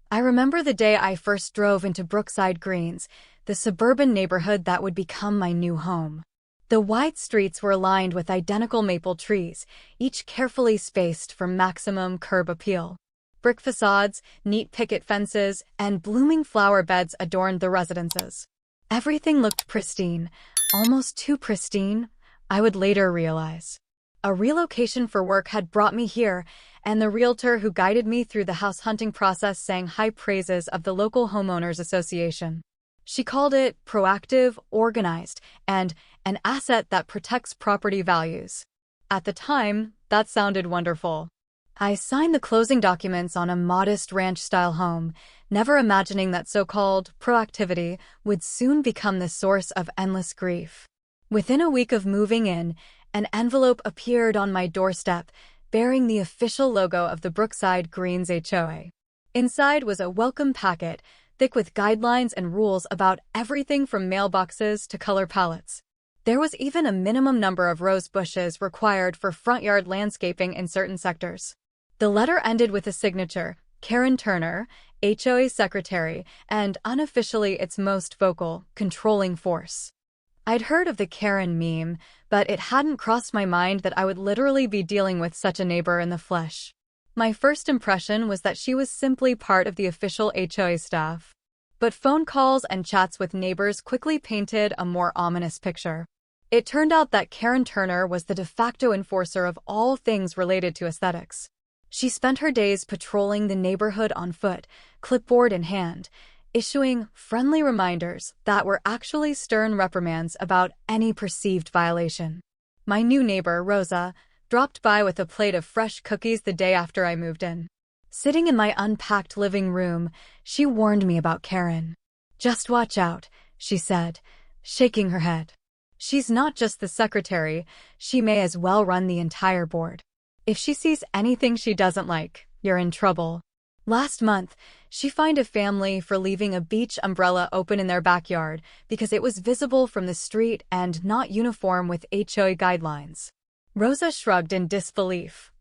I remember the day I first drove into Brookside Greens, the suburban neighborhood that would become my new home. The wide streets were lined with identical maple trees, each carefully spaced for maximum curb appeal. Brick facades, neat picket fences, and blooming flower beds adorned the residences. Everything looked pristine, almost too pristine, I would later realize. A relocation for work had brought me here, and the realtor who guided me through the house hunting process sang high praises of the local homeowners association. She called it proactive, organized, and an asset that protects property values. At the time, that sounded wonderful. I signed the closing documents on a modest ranch-style home, never imagining that so-called proactivity would soon become the source of endless grief. Within a week of moving in, an envelope appeared on my doorstep, bearing the official logo of the Brookside Greens HOA. Inside was a welcome packet, thick with guidelines and rules about everything from mailboxes to color palettes. There was even a minimum number of rose bushes required for front yard landscaping in certain sectors. The letter ended with a signature, Karen Turner, HOA Secretary, and unofficially its most vocal, controlling force. I'd heard of the Karen meme, but it hadn't crossed my mind that I would literally be dealing with such a neighbor in the flesh. My first impression was that she was simply part of the official HOA staff. But phone calls and chats with neighbors quickly painted a more ominous picture. It turned out that Karen Turner was the de facto enforcer of all things related to aesthetics. She spent her days patrolling the neighborhood on foot, clipboard in hand, issuing friendly reminders that were actually stern reprimands about any perceived violation. My new neighbor, Rosa, dropped by with a plate of fresh cookies the day after I moved in. Sitting in my unpacked living room, she warned me about Karen. "Just watch out," she said, shaking her head. "She's not just the secretary, she may as well run the entire board. If she sees anything she doesn't like, you're in trouble." Last month, she fined a family for leaving a beach umbrella open in their backyard because it was visible from the street and not uniform with HOA guidelines. Rosa shrugged in disbelief.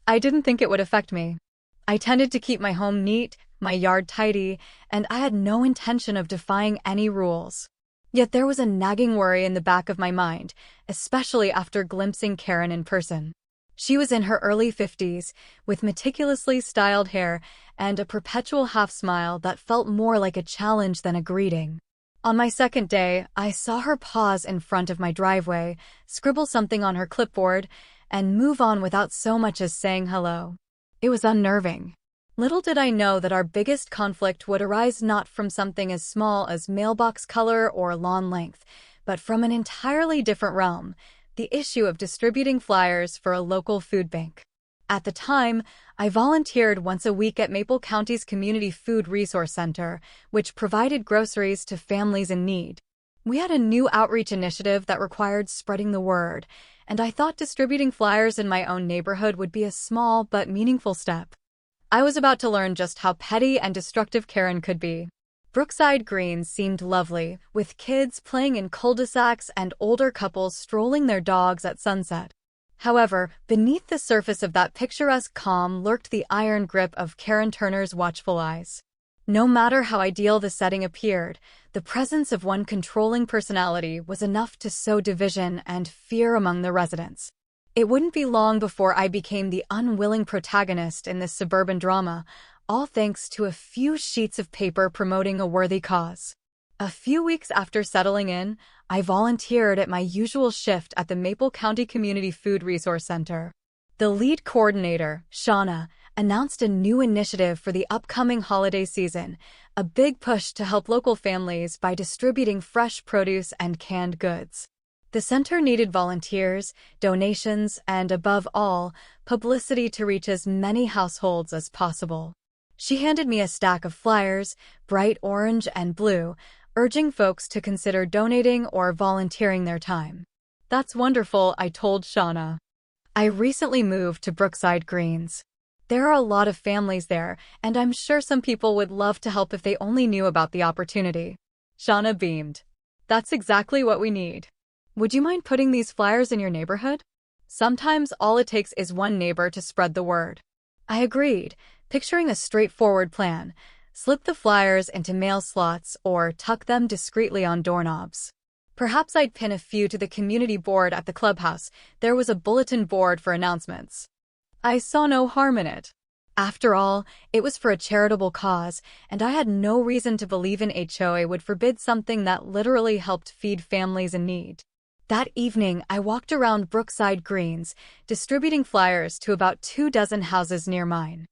"I didn't think it would affect me. I tended to keep my home neat, my yard tidy, and I had no intention of defying any rules." Yet there was a nagging worry in the back of my mind, especially after glimpsing Karen in person. She was in her early 50s, with meticulously styled hair and a perpetual half-smile that felt more like a challenge than a greeting. On my second day, I saw her pause in front of my driveway, scribble something on her clipboard, and move on without so much as saying hello. It was unnerving. Little did I know that our biggest conflict would arise not from something as small as mailbox color or lawn length, but from an entirely different realm, the issue of distributing flyers for a local food bank. At the time, I volunteered once a week at Maple County's Community Food Resource Center, which provided groceries to families in need. We had a new outreach initiative that required spreading the word, and I thought distributing flyers in my own neighborhood would be a small but meaningful step. I was about to learn just how petty and destructive Karen could be. Brookside Greens seemed lovely, with kids playing in cul-de-sacs and older couples strolling their dogs at sunset. However, beneath the surface of that picturesque calm lurked the iron grip of Karen Turner's watchful eyes. No matter how ideal the setting appeared, the presence of one controlling personality was enough to sow division and fear among the residents. It wouldn't be long before I became the unwilling protagonist in this suburban drama, all thanks to a few sheets of paper promoting a worthy cause. A few weeks after settling in, I volunteered at my usual shift at the Maple County Community Food Resource Center. The lead coordinator, Shauna, announced a new initiative for the upcoming holiday season, a big push to help local families by distributing fresh produce and canned goods. The center needed volunteers, donations, and above all, publicity to reach as many households as possible. She handed me a stack of flyers, bright orange and blue, urging folks to consider donating or volunteering their time. "That's wonderful," I told Shauna. "I recently moved to Brookside Greens. There are a lot of families there, and I'm sure some people would love to help if they only knew about the opportunity." Shauna beamed. "That's exactly what we need. Would you mind putting these flyers in your neighborhood? Sometimes all it takes is one neighbor to spread the word." I agreed, picturing a straightforward plan, slip the flyers into mail slots, or tuck them discreetly on doorknobs. Perhaps I'd pin a few to the community board at the clubhouse. There was a bulletin board for announcements. I saw no harm in it. After all, it was for a charitable cause, and I had no reason to believe an HOA would forbid something that literally helped feed families in need. That evening, I walked around Brookside Greens, distributing flyers to about 24 houses near mine.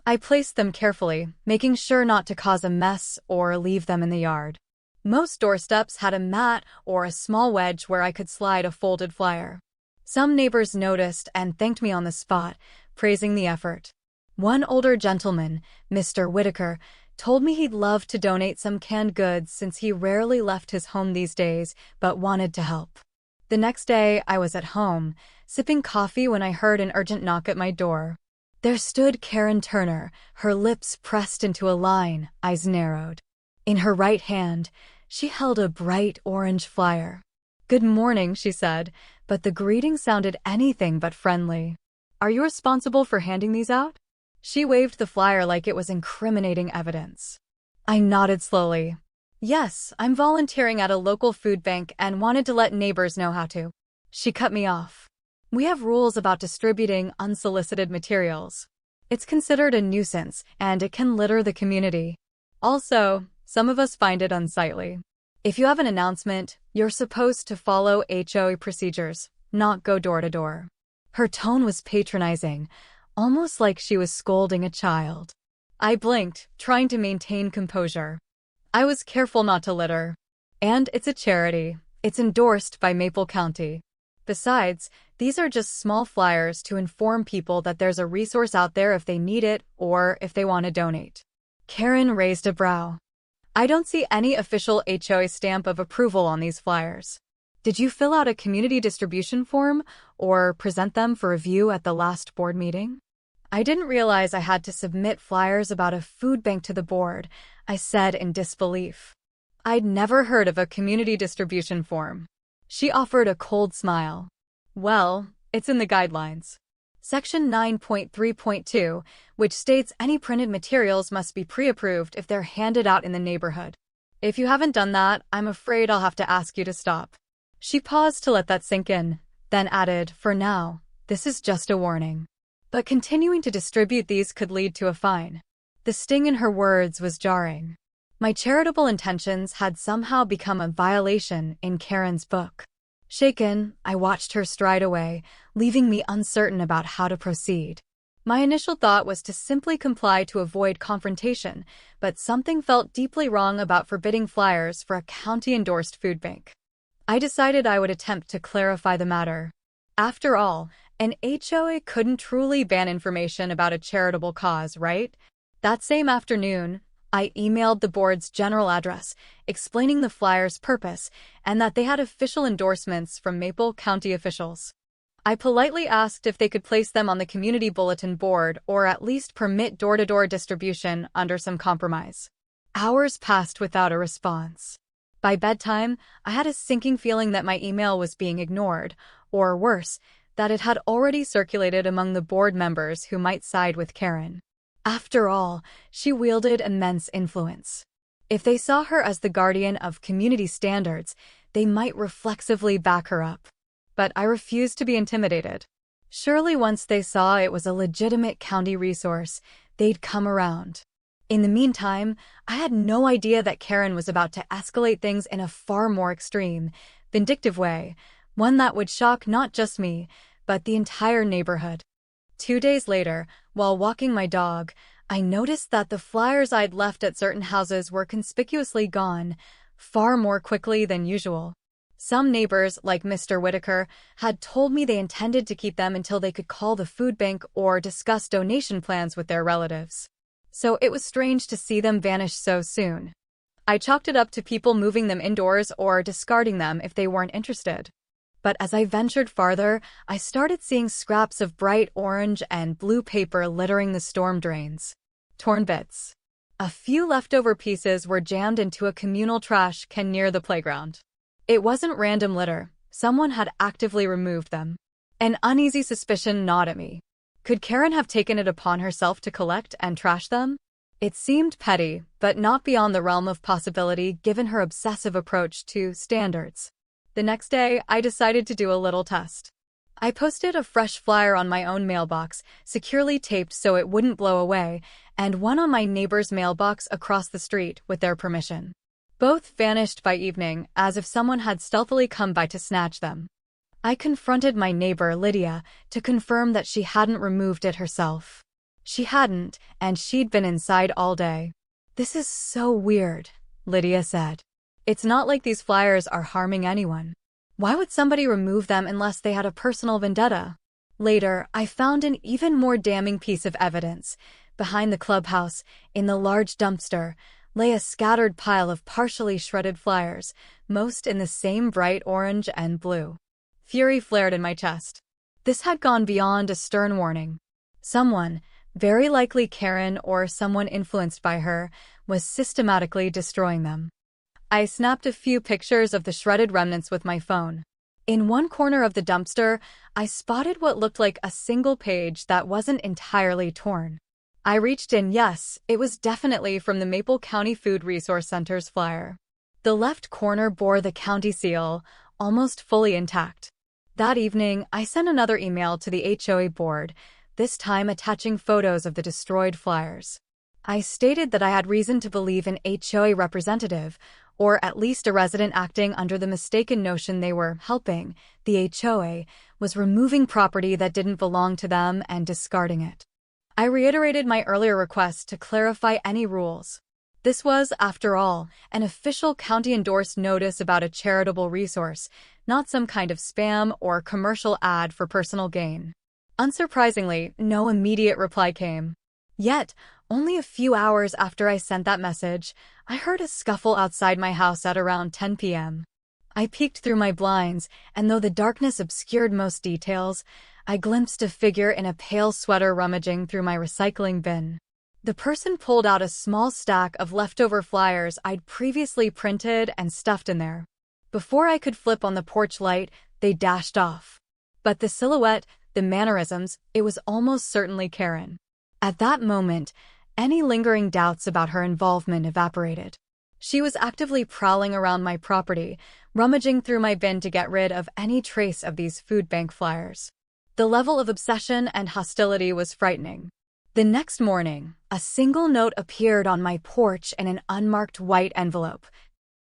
I placed them carefully, making sure not to cause a mess or leave them in the yard. Most doorsteps had a mat or a small wedge where I could slide a folded flyer. Some neighbors noticed and thanked me on the spot, praising the effort. One older gentleman, Mr. Whitaker, told me he'd love to donate some canned goods since he rarely left his home these days, but wanted to help. The next day, I was at home, sipping coffee when I heard an urgent knock at my door. There stood Karen Turner, her lips pressed into a line, eyes narrowed. In her right hand, she held a bright orange flyer. "Good morning," she said, but the greeting sounded anything but friendly. "Are you responsible for handing these out?" She waved the flyer like it was incriminating evidence. I nodded slowly. "Yes, I'm volunteering at a local food bank and wanted to let neighbors know how to." She cut me off. "We have rules about distributing unsolicited materials. It's considered a nuisance, and it can litter the community. Also, some of us find it unsightly. If you have an announcement, you're supposed to follow HOA procedures, not go door to door." Her tone was patronizing, almost like she was scolding a child. I blinked, trying to maintain composure. I was careful not to litter. And it's a charity. It's endorsed by Maple County. Besides, these are just small flyers to inform people that there's a resource out there if they need it or if they want to donate. Karen raised a brow. "I don't see any official HOA stamp of approval on these flyers. Did you fill out a community distribution form or present them for review at the last board meeting?" "I didn't realize I had to submit flyers about a food bank to the board," I said in disbelief. I'd never heard of a community distribution form. She offered a cold smile. "Well, it's in the guidelines. Section 9.3.2, which states any printed materials must be pre-approved if they're handed out in the neighborhood. If you haven't done that, I'm afraid I'll have to ask you to stop." She paused to let that sink in, then added, "For now, this is just a warning. But continuing to distribute these could lead to a fine." The sting in her words was jarring. My charitable intentions had somehow become a violation in Karen's book. Shaken, I watched her stride away, leaving me uncertain about how to proceed. My initial thought was to simply comply to avoid confrontation, but something felt deeply wrong about forbidding flyers for a county-endorsed food bank. I decided I would attempt to clarify the matter. After all, an HOA couldn't truly ban information about a charitable cause, right? That same afternoon, I emailed the board's general address, explaining the flyer's purpose and that they had official endorsements from Maple County officials. I politely asked if they could place them on the community bulletin board or at least permit door-to-door distribution under some compromise. Hours passed without a response. By bedtime, I had a sinking feeling that my email was being ignored, or worse, that it had already circulated among the board members who might side with Karen. After all, she wielded immense influence. If they saw her as the guardian of community standards, they might reflexively back her up. But I refused to be intimidated. Surely once they saw it was a legitimate county resource, they'd come around. In the meantime, I had no idea that Karen was about to escalate things in a far more extreme, vindictive way, one that would shock not just me, but the entire neighborhood. 2 days later, while walking my dog, I noticed that the flyers I'd left at certain houses were conspicuously gone, far more quickly than usual. Some neighbors, like Mr. Whitaker, had told me they intended to keep them until they could call the food bank or discuss donation plans with their relatives. So it was strange to see them vanish so soon. I chalked it up to people moving them indoors or discarding them if they weren't interested. But as I ventured farther, I started seeing scraps of bright orange and blue paper littering the storm drains. Torn bits. A few leftover pieces were jammed into a communal trash can near the playground. It wasn't random litter. Someone had actively removed them. An uneasy suspicion gnawed at me. Could Karen have taken it upon herself to collect and trash them? It seemed petty, but not beyond the realm of possibility given her obsessive approach to standards. The next day, I decided to do a little test. I posted a fresh flyer on my own mailbox, securely taped so it wouldn't blow away, and one on my neighbor's mailbox across the street with their permission. Both vanished by evening, as if someone had stealthily come by to snatch them. I confronted my neighbor, Lydia, to confirm that she hadn't removed it herself. She hadn't, and she'd been inside all day. "This is so weird," Lydia said. "It's not like these flyers are harming anyone. Why would somebody remove them unless they had a personal vendetta?" Later, I found an even more damning piece of evidence. Behind the clubhouse, in the large dumpster, lay a scattered pile of partially shredded flyers, most in the same bright orange and blue. Fury flared in my chest. This had gone beyond a stern warning. Someone, very likely Karen or someone influenced by her, was systematically destroying them. I snapped a few pictures of the shredded remnants with my phone. In one corner of the dumpster, I spotted what looked like a single page that wasn't entirely torn. I reached in. Yes, it was definitely from the Maple County Food Resource Center's flyer. The left corner bore the county seal, almost fully intact. That evening, I sent another email to the HOA board, this time attaching photos of the destroyed flyers. I stated that I had reason to believe an HOA representative, or at least a resident acting under the mistaken notion they were helping the HOA, was removing property that didn't belong to them and discarding it. I reiterated my earlier request to clarify any rules. This was, after all, an official county-endorsed notice about a charitable resource, not some kind of spam or commercial ad for personal gain. Unsurprisingly, no immediate reply came. Yet, only a few hours after I sent that message, I heard a scuffle outside my house at around 10 p.m. I peeked through my blinds, and though the darkness obscured most details, I glimpsed a figure in a pale sweater rummaging through my recycling bin. The person pulled out a small stack of leftover flyers I'd previously printed and stuffed in there. Before I could flip on the porch light, they dashed off. But the silhouette, the mannerisms, it was almost certainly Karen. At that moment, any lingering doubts about her involvement evaporated. She was actively prowling around my property, rummaging through my bin to get rid of any trace of these food bank flyers. The level of obsession and hostility was frightening. The next morning, a single note appeared on my porch in an unmarked white envelope.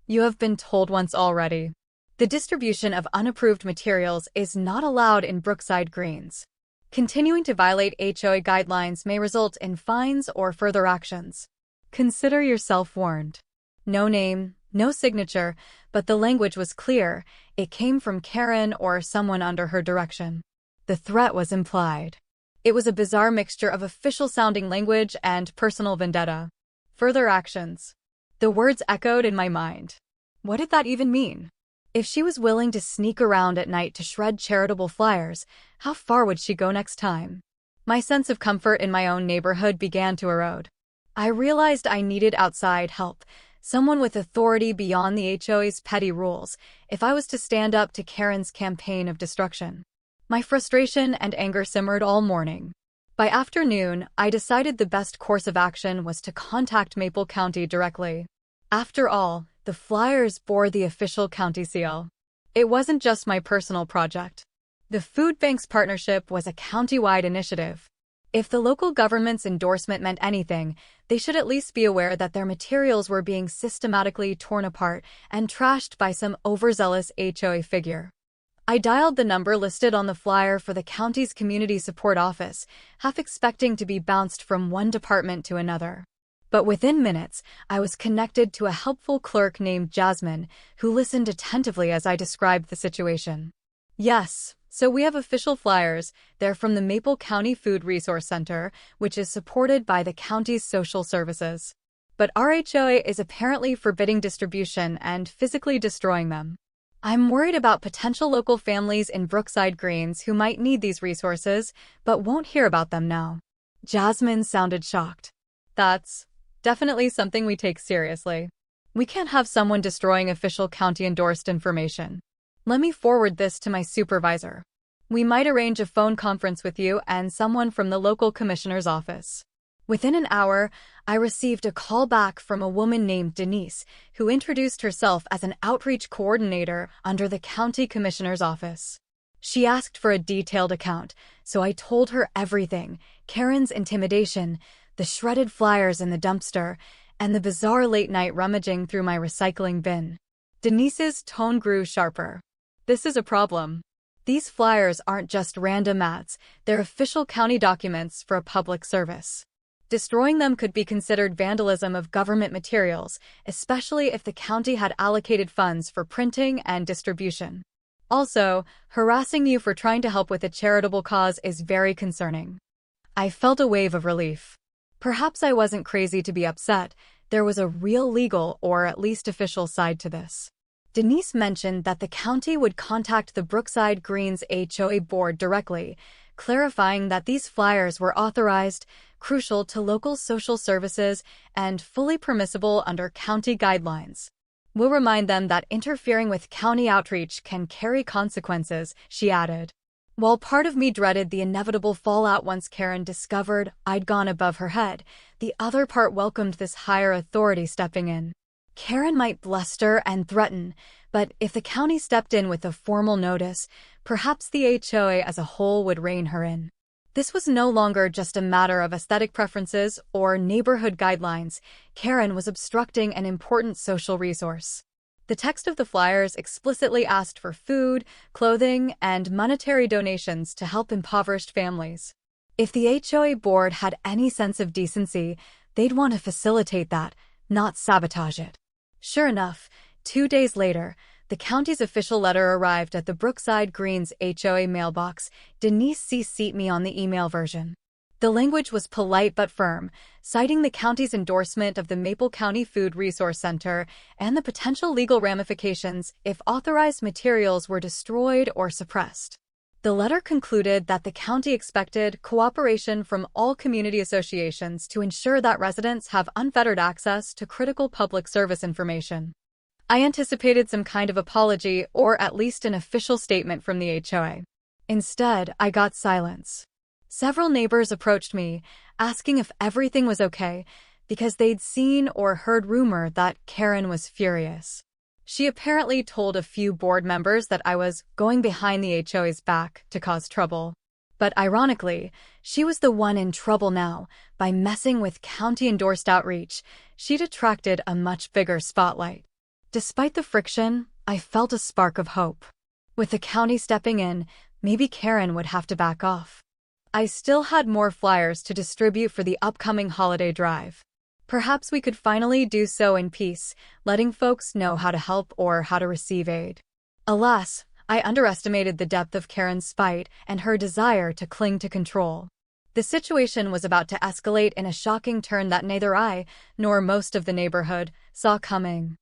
"You have been told once already. The distribution of unapproved materials is not allowed in Brookside Greens. Continuing to violate HOA guidelines may result in fines or further actions. Consider yourself warned." No name, no signature, but the language was clear. It came from Karen or someone under her direction. The threat was implied. It was a bizarre mixture of official-sounding language and personal vendetta. Further actions. The words echoed in my mind. What did that even mean? If she was willing to sneak around at night to shred charitable flyers, how far would she go next time? My sense of comfort in my own neighborhood began to erode. I realized I needed outside help, someone with authority beyond the HOA's petty rules, if I was to stand up to Karen's campaign of destruction. My frustration and anger simmered all morning. By afternoon, I decided the best course of action was to contact Maple County directly. After all, the flyers bore the official county seal. It wasn't just my personal project. The food bank's partnership was a county-wide initiative. If the local government's endorsement meant anything, they should at least be aware that their materials were being systematically torn apart and trashed by some overzealous HOA figure. I dialed the number listed on the flyer for the county's community support office, half expecting to be bounced from one department to another. But within minutes, I was connected to a helpful clerk named Jasmine, who listened attentively as I described the situation. "Yes, so we have official flyers. They're from the Maple County Food Resource Center, which is supported by the county's social services. But our HOA is apparently forbidding distribution and physically destroying them. I'm worried about potential local families in Brookside Greens who might need these resources, but won't hear about them now." Jasmine sounded shocked. "That's definitely something we take seriously. We can't have someone destroying official county-endorsed information. Let me forward this to my supervisor. We might arrange a phone conference with you and someone from the local commissioner's office." Within an hour, I received a call back from a woman named Denise, who introduced herself as an outreach coordinator under the county commissioner's office. She asked for a detailed account, so I told her everything: Karen's intimidation, the shredded flyers in the dumpster, and the bizarre late-night rummaging through my recycling bin. Denise's tone grew sharper. "This is a problem. These flyers aren't just random ads, they're official county documents for a public service. Destroying them could be considered vandalism of government materials, especially if the county had allocated funds for printing and distribution. Also, harassing you for trying to help with a charitable cause is very concerning." I felt a wave of relief. Perhaps I wasn't crazy to be upset. There was a real legal, or at least official, side to this. Denise mentioned that the county would contact the Brookside Greens HOA board directly, clarifying that these flyers were authorized, crucial to local social services, and fully permissible under county guidelines. "We'll remind them that interfering with county outreach can carry consequences," she added. While part of me dreaded the inevitable fallout once Karen discovered I'd gone above her head, the other part welcomed this higher authority stepping in. Karen might bluster and threaten, but if the county stepped in with a formal notice, perhaps the HOA as a whole would rein her in. This was no longer just a matter of aesthetic preferences or neighborhood guidelines. Karen was obstructing an important social resource. The text of the flyers explicitly asked for food, clothing, and monetary donations to help impoverished families. If the HOA board had any sense of decency, they'd want to facilitate that, not sabotage it. Sure enough, 2 days later, the county's official letter arrived at the Brookside Greens HOA mailbox. Denise CC'd me on the email version. The language was polite but firm, citing the county's endorsement of the Maple County Food Resource Center and the potential legal ramifications if authorized materials were destroyed or suppressed. The letter concluded that the county expected cooperation from all community associations to ensure that residents have unfettered access to critical public service information. I anticipated some kind of apology or at least an official statement from the HOA. Instead, I got silence. Several neighbors approached me, asking if everything was okay, because they'd seen or heard rumor that Karen was furious. She apparently told a few board members that I was going behind the HOA's back to cause trouble. But ironically, she was the one in trouble now. By messing with county-endorsed outreach, she'd attracted a much bigger spotlight. Despite the friction, I felt a spark of hope. With the county stepping in, maybe Karen would have to back off. I still had more flyers to distribute for the upcoming holiday drive. Perhaps we could finally do so in peace, letting folks know how to help or how to receive aid. Alas, I underestimated the depth of Karen's spite and her desire to cling to control. The situation was about to escalate in a shocking turn that neither I nor most of the neighborhood saw coming.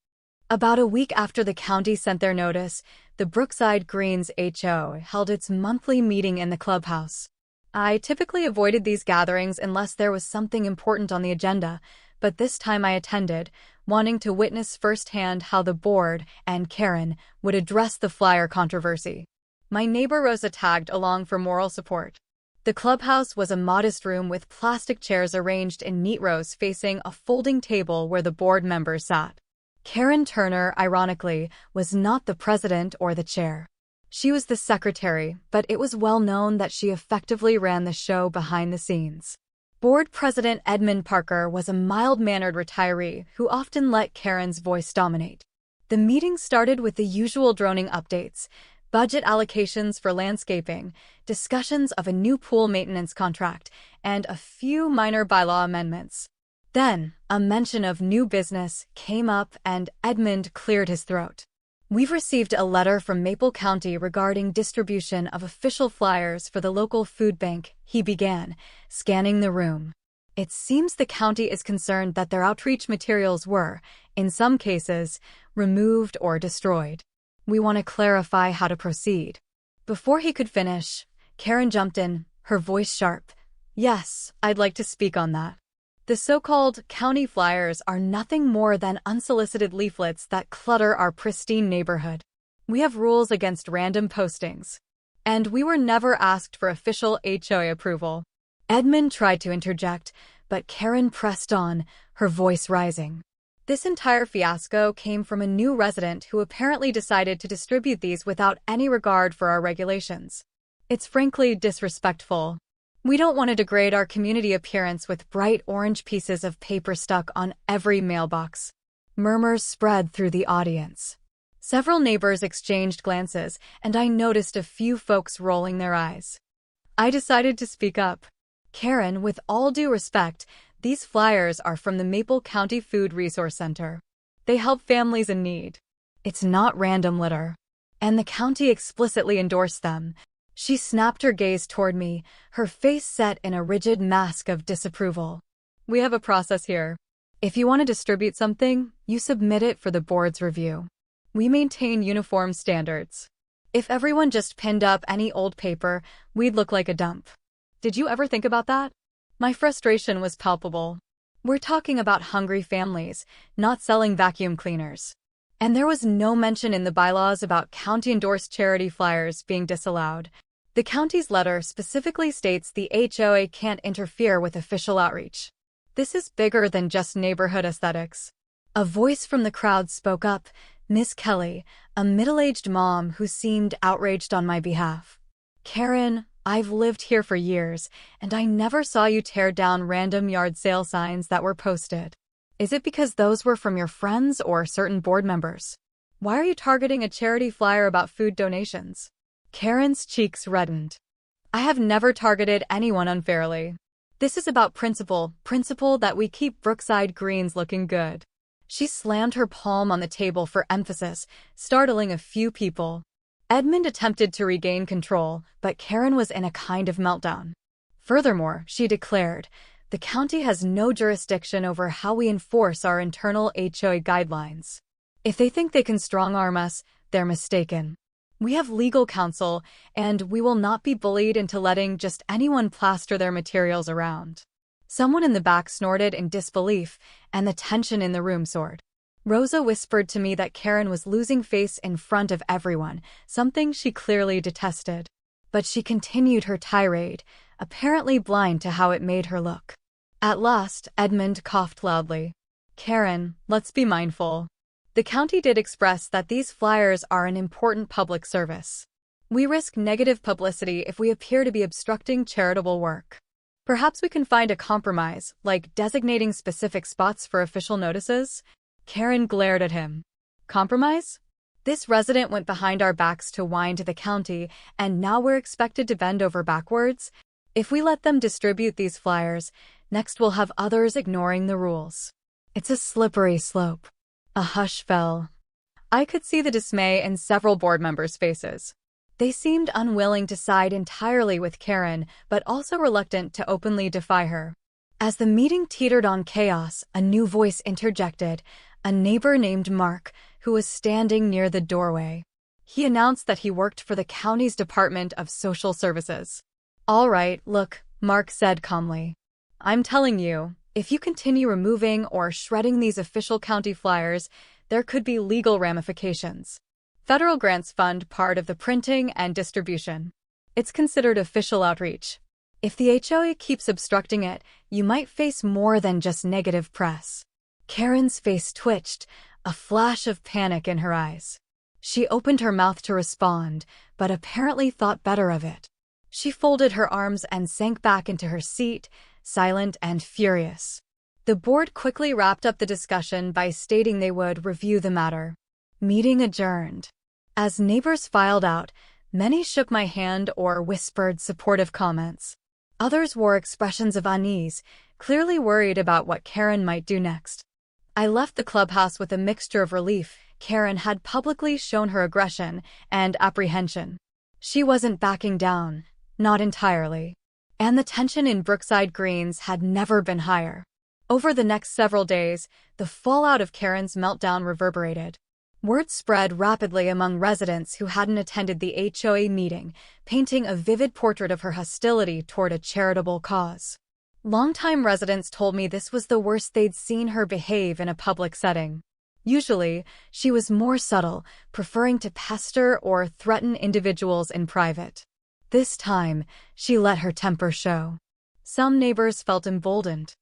About a week after the county sent their notice, the Brookside Greens HOA held its monthly meeting in the clubhouse. I typically avoided these gatherings unless there was something important on the agenda, but this time I attended, wanting to witness firsthand how the board and Karen would address the flyer controversy. My neighbor Rosa tagged along for moral support. The clubhouse was a modest room with plastic chairs arranged in neat rows facing a folding table where the board members sat. Karen Turner, ironically, was not the president or the chair. She was the secretary, but it was well known that she effectively ran the show behind the scenes. Board President Edmund Parker was a mild-mannered retiree who often let Karen's voice dominate. The meeting started with the usual droning updates: budget allocations for landscaping, discussions of a new pool maintenance contract, and a few minor bylaw amendments. Then, a mention of new business came up and Edmund cleared his throat. "We've received a letter from Maple County regarding distribution of official flyers for the local food bank," he began, scanning the room. "It seems the county is concerned that their outreach materials were, in some cases, removed or destroyed. We want to clarify how to proceed." Before he could finish, Karen jumped in, her voice sharp. "Yes, I'd like to speak on that. The so-called county flyers are nothing more than unsolicited leaflets that clutter our pristine neighborhood. We have rules against random postings. And we were never asked for official HOA approval." Edmund tried to interject, but Karen pressed on, her voice rising. This entire fiasco came from a new resident who apparently decided to distribute these without any regard for our regulations. It's frankly disrespectful. We don't want to degrade our community appearance with bright orange pieces of paper stuck on every mailbox. Murmurs spread through the audience. Several neighbors exchanged glances, and I noticed a few folks rolling their eyes. I decided to speak up. Karen, with all due respect, these flyers are from the Maple County Food Resource Center. They help families in need. It's not random litter. And the county explicitly endorsed them. She snapped her gaze toward me, her face set in a rigid mask of disapproval. We have a process here. If you want to distribute something, you submit it for the board's review. We maintain uniform standards. If everyone just pinned up any old paper, we'd look like a dump. Did you ever think about that? My frustration was palpable. We're talking about hungry families, not selling vacuum cleaners. And there was no mention in the bylaws about county-endorsed charity flyers being disallowed. The county's letter specifically states the HOA can't interfere with official outreach. This is bigger than just neighborhood aesthetics. A voice from the crowd spoke up, Miss Kelly, a middle-aged mom who seemed outraged on my behalf. Karen, I've lived here for years, and I never saw you tear down random yard sale signs that were posted. Is it because those were from your friends or certain board members? Why are you targeting a charity flyer about food donations? Karen's cheeks reddened. I have never targeted anyone unfairly. This is about principle that we keep Brookside Greens looking good. She slammed her palm on the table for emphasis, startling a few people. Edmund attempted to regain control, but Karen was in a kind of meltdown. Furthermore, she declared, the county has no jurisdiction over how we enforce our internal HOA guidelines. If they think they can strong-arm us, they're mistaken. We have legal counsel, and we will not be bullied into letting just anyone plaster their materials around. Someone in the back snorted in disbelief, and the tension in the room soared. Rosa whispered to me that Karen was losing face in front of everyone, something she clearly detested. But she continued her tirade, apparently blind to how it made her look. At last, Edmund coughed loudly. Karen, let's be mindful. The county did express that these flyers are an important public service. We risk negative publicity if we appear to be obstructing charitable work. Perhaps we can find a compromise, like designating specific spots for official notices? Karen glared at him. Compromise? This resident went behind our backs to whine to the county, and now we're expected to bend over backwards? If we let them distribute these flyers, next we'll have others ignoring the rules. It's a slippery slope. A hush fell. I could see the dismay in several board members' faces. They seemed unwilling to side entirely with Karen, but also reluctant to openly defy her. As the meeting teetered on chaos, a new voice interjected, a neighbor named Mark, who was standing near the doorway. He announced that he worked for the county's Department of Social Services. All right, look, Mark said calmly. I'm telling you, if you continue removing or shredding these official county flyers, there could be legal ramifications. Federal grants fund part of the printing and distribution. It's considered official outreach. If the HOA keeps obstructing it, you might face more than just negative press. Karen's face twitched, a flash of panic in her eyes. She opened her mouth to respond, but apparently thought better of it. She folded her arms and sank back into her seat, silent and furious. The board quickly wrapped up the discussion by stating they would review the matter. Meeting adjourned. As neighbors filed out, many shook my hand or whispered supportive comments. Others wore expressions of unease, clearly worried about what Karen might do next. I left the clubhouse with a mixture of relief. Karen had publicly shown her aggression and apprehension. She wasn't backing down, not entirely. And the tension in Brookside Greens had never been higher. Over the next several days, the fallout of Karen's meltdown reverberated. Word spread rapidly among residents who hadn't attended the HOA meeting, painting a vivid portrait of her hostility toward a charitable cause. Longtime residents told me this was the worst they'd seen her behave in a public setting. Usually, she was more subtle, preferring to pester or threaten individuals in private. This time, she let her temper show. Some neighbors felt emboldened.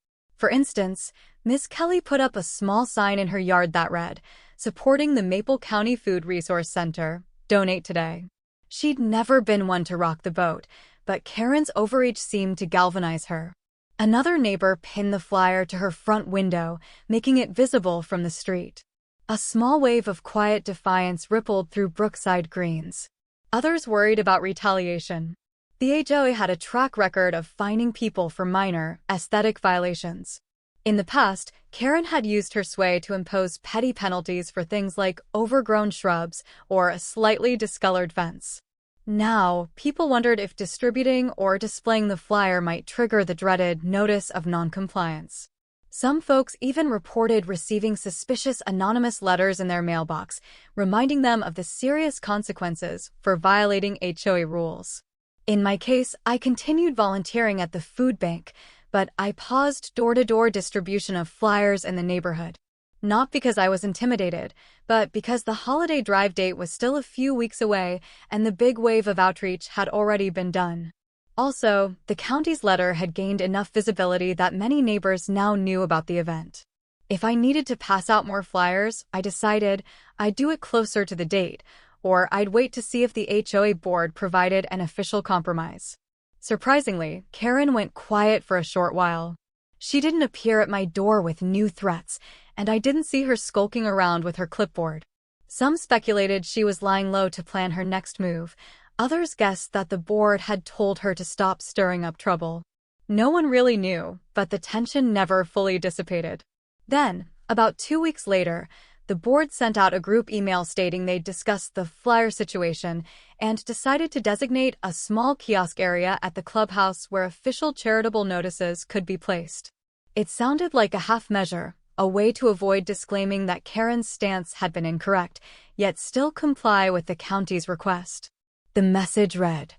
For instance, Miss Kelly put up a small sign in her yard that read, "Supporting the Maple County Food Resource Center. Donate today." She'd never been one to rock the boat, but Karen's overreach seemed to galvanize her. Another neighbor pinned the flyer to her front window, making it visible from the street. A small wave of quiet defiance rippled through Brookside Greens. Others worried about retaliation. The HOA had a track record of fining people for minor, aesthetic violations. In the past, Karen had used her sway to impose petty penalties for things like overgrown shrubs or a slightly discolored fence. Now, people wondered if distributing or displaying the flyer might trigger the dreaded notice of noncompliance. Some folks even reported receiving suspicious anonymous letters in their mailbox, reminding them of the serious consequences for violating HOA rules. In my case, I continued volunteering at the food bank, but I paused door-to-door distribution of flyers in the neighborhood. Not because I was intimidated, but because the holiday drive date was still a few weeks away and the big wave of outreach had already been done. Also, the county's letter had gained enough visibility that many neighbors now knew about the event. If I needed to pass out more flyers, I decided I'd do it closer to the date, or I'd wait to see if the HOA board provided an official compromise. Surprisingly, Karen went quiet for a short while. She didn't appear at my door with new threats, and I didn't see her skulking around with her clipboard. Some speculated she was lying low to plan her next move. Others guessed that the board had told her to stop stirring up trouble. No one really knew, but the tension never fully dissipated. Then, about 2 weeks later, the board sent out a group email stating they'd discussed the flyer situation and decided to designate a small kiosk area at the clubhouse where official charitable notices could be placed. It sounded like a half measure, a way to avoid disclaiming that Karen's stance had been incorrect, yet still comply with the county's request. The message read,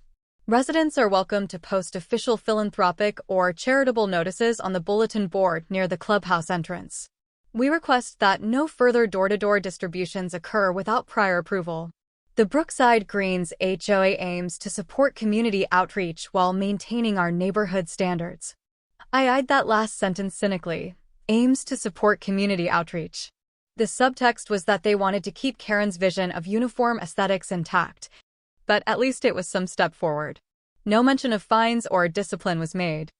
"Residents are welcome to post official philanthropic or charitable notices on the bulletin board near the clubhouse entrance. We request that no further door-to-door distributions occur without prior approval." The Brookside Greens HOA aims to support community outreach while maintaining our neighborhood standards. I eyed that last sentence cynically. Aims to support community outreach. The subtext was that they wanted to keep Karen's vision of uniform aesthetics intact, but at least it was some step forward. No mention of fines or discipline was made.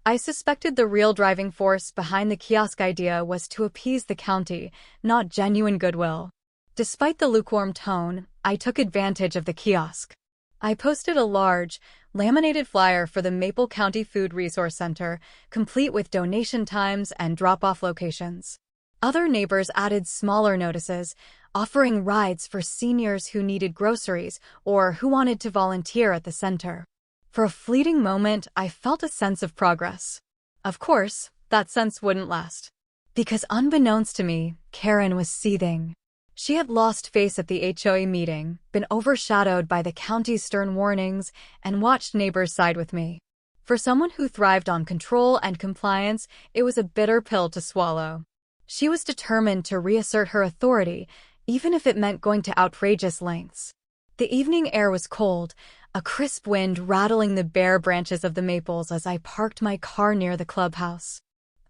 I suspected the real driving force behind the kiosk idea was to appease the county, not genuine goodwill. Despite the lukewarm tone, I took advantage of the kiosk. I posted a large, laminated flyer for the Maple County Food Resource Center, complete with donation times and drop-off locations. Other neighbors added smaller notices, offering rides for seniors who needed groceries or who wanted to volunteer at the center. For a fleeting moment, I felt a sense of progress. Of course, that sense wouldn't last. Because unbeknownst to me, Karen was seething. She had lost face at the HOA meeting, been overshadowed by the county's stern warnings, and watched neighbors side with me. For someone who thrived on control and compliance, it was a bitter pill to swallow. She was determined to reassert her authority, even if it meant going to outrageous lengths. The evening air was cold, a crisp wind rattling the bare branches of the maples as I parked my car near the clubhouse.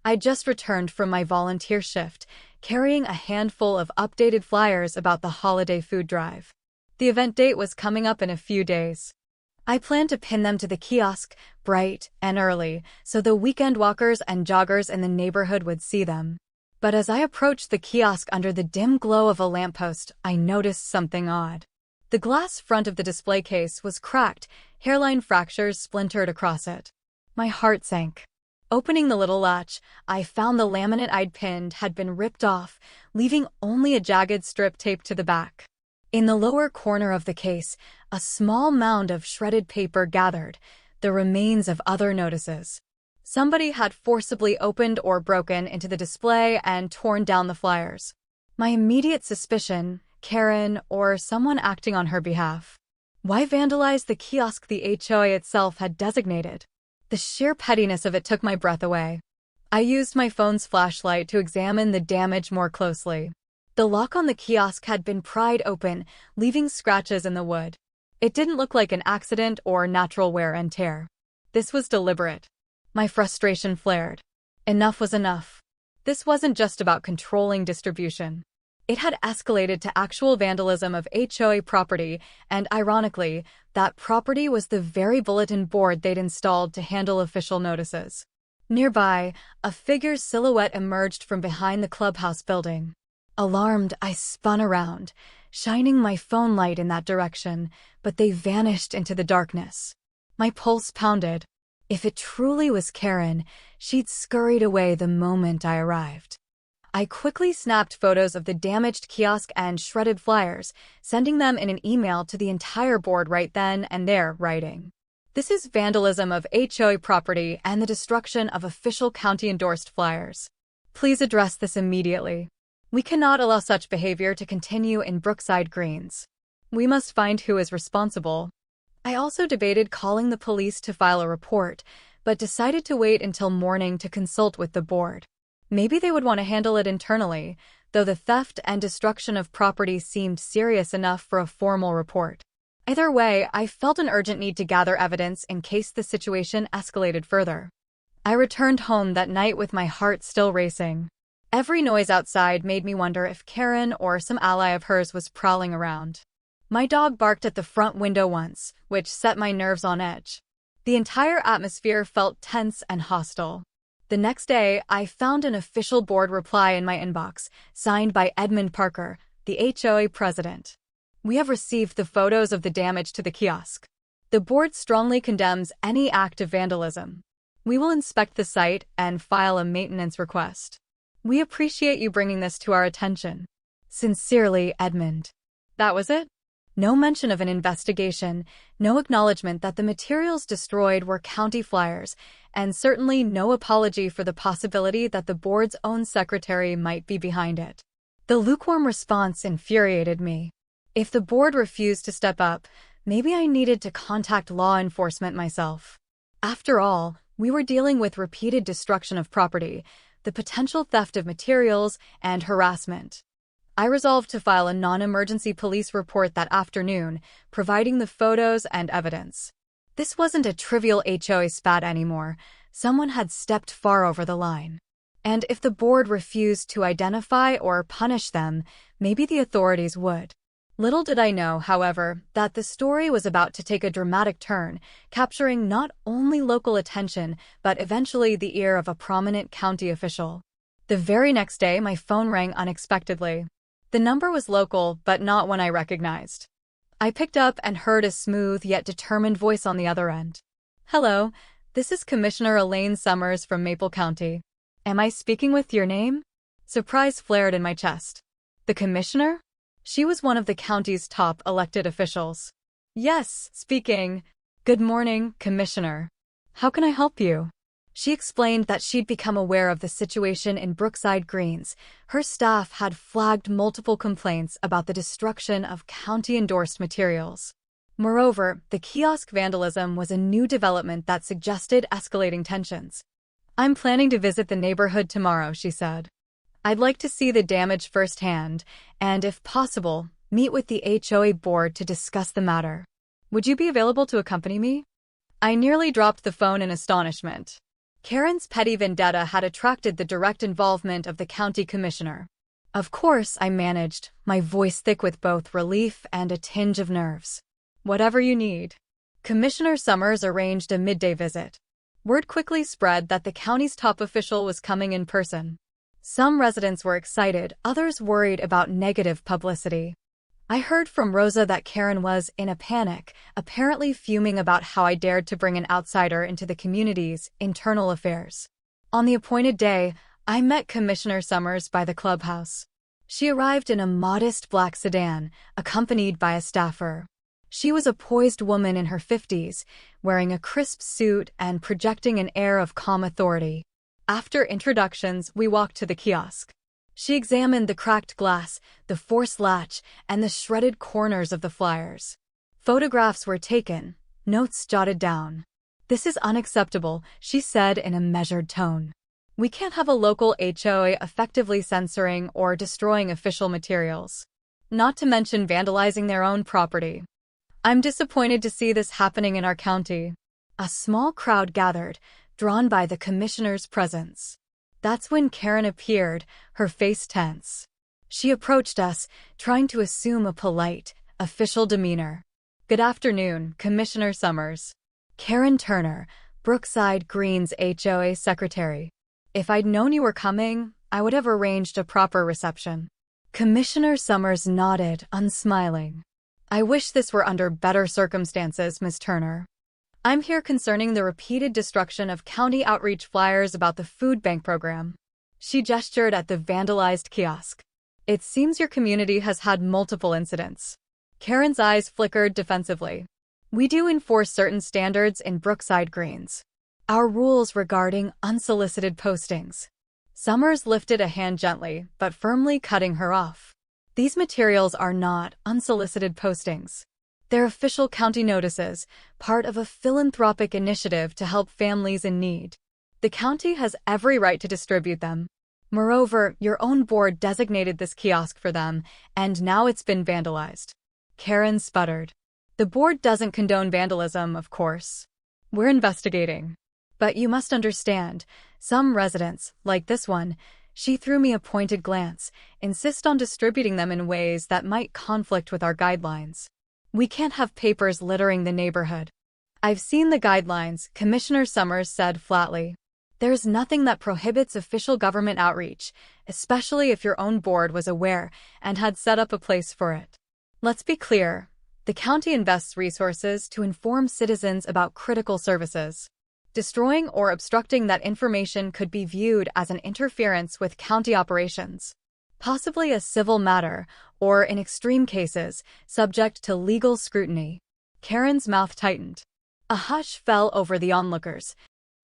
I'd just returned from my volunteer shift, carrying a handful of updated flyers about the holiday food drive. The event date was coming up in a few days. I planned to pin them to the kiosk, bright and early, so the weekend walkers and joggers in the neighborhood would see them. But as I approached the kiosk under the dim glow of a lamppost, I noticed something odd. The glass front of the display case was cracked, hairline fractures splintered across it. My heart sank. Opening the little latch, I found the laminate I'd pinned had been ripped off, leaving only a jagged strip taped to the back. In the lower corner of the case, a small mound of shredded paper gathered, the remains of other notices. Somebody had forcibly opened or broken into the display and torn down the flyers. My immediate suspicion, Karen or someone acting on her behalf. Why vandalize the kiosk the HOA itself had designated? The sheer pettiness of it took my breath away. I used my phone's flashlight to examine the damage more closely. The lock on the kiosk had been pried open, leaving scratches in the wood. It didn't look like an accident or natural wear and tear. This was deliberate. My frustration flared. Enough was enough. This wasn't just about controlling distribution. It had escalated to actual vandalism of HOA property, and ironically, that property was the very bulletin board they'd installed to handle official notices. Nearby, a figure's silhouette emerged from behind the clubhouse building. Alarmed, I spun around, shining my phone light in that direction, but they vanished into the darkness. My pulse pounded. If it truly was Karen, she'd scurried away the moment I arrived. I quickly snapped photos of the damaged kiosk and shredded flyers, sending them in an email to the entire board right then and there, writing, "This is vandalism of HOA property and the destruction of official county-endorsed flyers. Please address this immediately. We cannot allow such behavior to continue in Brookside Greens. We must find who is responsible." I also debated calling the police to file a report, but decided to wait until morning to consult with the board. Maybe they would want to handle it internally, though the theft and destruction of property seemed serious enough for a formal report. Either way, I felt an urgent need to gather evidence in case the situation escalated further. I returned home that night with my heart still racing. Every noise outside made me wonder if Karen or some ally of hers was prowling around. My dog barked at the front window once, which set my nerves on edge. The entire atmosphere felt tense and hostile. The next day, I found an official board reply in my inbox, signed by Edmund Parker, the HOA president. "We have received the photos of the damage to the kiosk. The board strongly condemns any act of vandalism. We will inspect the site and file a maintenance request. We appreciate you bringing this to our attention. Sincerely, Edmund." That was it? No mention of an investigation, no acknowledgement that the materials destroyed were county flyers, and certainly no apology for the possibility that the board's own secretary might be behind it. The lukewarm response infuriated me. If the board refused to step up, maybe I needed to contact law enforcement myself. After all, we were dealing with repeated destruction of property, the potential theft of materials, and harassment. I resolved to file a non-emergency police report that afternoon, providing the photos and evidence. This wasn't a trivial HOA spat anymore. Someone had stepped far over the line. And if the board refused to identify or punish them, maybe the authorities would. Little did I know, however, that the story was about to take a dramatic turn, capturing not only local attention, but eventually the ear of a prominent county official. The very next day, my phone rang unexpectedly. The number was local, but not one I recognized. I picked up and heard a smooth yet determined voice on the other end. "Hello, this is Commissioner Elaine Summers from Maple County. Am I speaking with your name?" Surprise flared in my chest. The commissioner? She was one of the county's top elected officials. "Yes, speaking. Good morning, Commissioner. How can I help you?" She explained that she'd become aware of the situation in Brookside Greens. Her staff had flagged multiple complaints about the destruction of county-endorsed materials. Moreover, the kiosk vandalism was a new development that suggested escalating tensions. "I'm planning to visit the neighborhood tomorrow," she said. "I'd like to see the damage firsthand, and if possible, meet with the HOA board to discuss the matter. Would you be available to accompany me?" I nearly dropped the phone in astonishment. Karen's petty vendetta had attracted the direct involvement of the county commissioner. Of course, I managed, my voice thick with both relief and a tinge of nerves. "Whatever you need." Commissioner Summers arranged a midday visit. Word quickly spread that the county's top official was coming in person. Some residents were excited, others worried about negative publicity. I heard from Rosa that Karen was in a panic, apparently fuming about how I dared to bring an outsider into the community's internal affairs. On the appointed day, I met Commissioner Summers by the clubhouse. She arrived in a modest black sedan, accompanied by a staffer. She was a poised woman in her 50s, wearing a crisp suit and projecting an air of calm authority. After introductions, we walked to the kiosk. She examined the cracked glass, the forced latch, and the shredded corners of the flyers. Photographs were taken, notes jotted down. "This is unacceptable," she said in a measured tone. "We can't have a local HOA effectively censoring or destroying official materials, not to mention vandalizing their own property. I'm disappointed to see this happening in our county." A small crowd gathered, drawn by the commissioner's presence. That's when Karen appeared, her face tense. She approached us, trying to assume a polite, official demeanor. "Good afternoon, Commissioner Summers." Karen Turner, Brookside Green's HOA secretary. "If I'd known you were coming, I would have arranged a proper reception." Commissioner Summers nodded, unsmiling. "I wish this were under better circumstances, Ms. Turner. I'm here concerning the repeated destruction of county outreach flyers about the food bank program." She gestured at the vandalized kiosk. "It seems your community has had multiple incidents." Karen's eyes flickered defensively. "We do enforce certain standards in Brookside Greens. Our rules regarding unsolicited postings." Summers lifted a hand gently, but firmly cutting her off. "These materials are not unsolicited postings. They're official county notices, part of a philanthropic initiative to help families in need. The county has every right to distribute them. Moreover, your own board designated this kiosk for them, and now it's been vandalized." Karen sputtered. "The board doesn't condone vandalism, of course. We're investigating. But you must understand, some residents, like this one," she threw me a pointed glance, "insist on distributing them in ways that might conflict with our guidelines. We can't have papers littering the neighborhood." "I've seen the guidelines," Commissioner Summers said flatly. "There's nothing that prohibits official government outreach, especially if your own board was aware and had set up a place for it. Let's be clear, the county invests resources to inform citizens about critical services. Destroying or obstructing that information could be viewed as an interference with county operations, possibly a civil matter, or in extreme cases, subject to legal scrutiny." Karen's mouth tightened. A hush fell over the onlookers.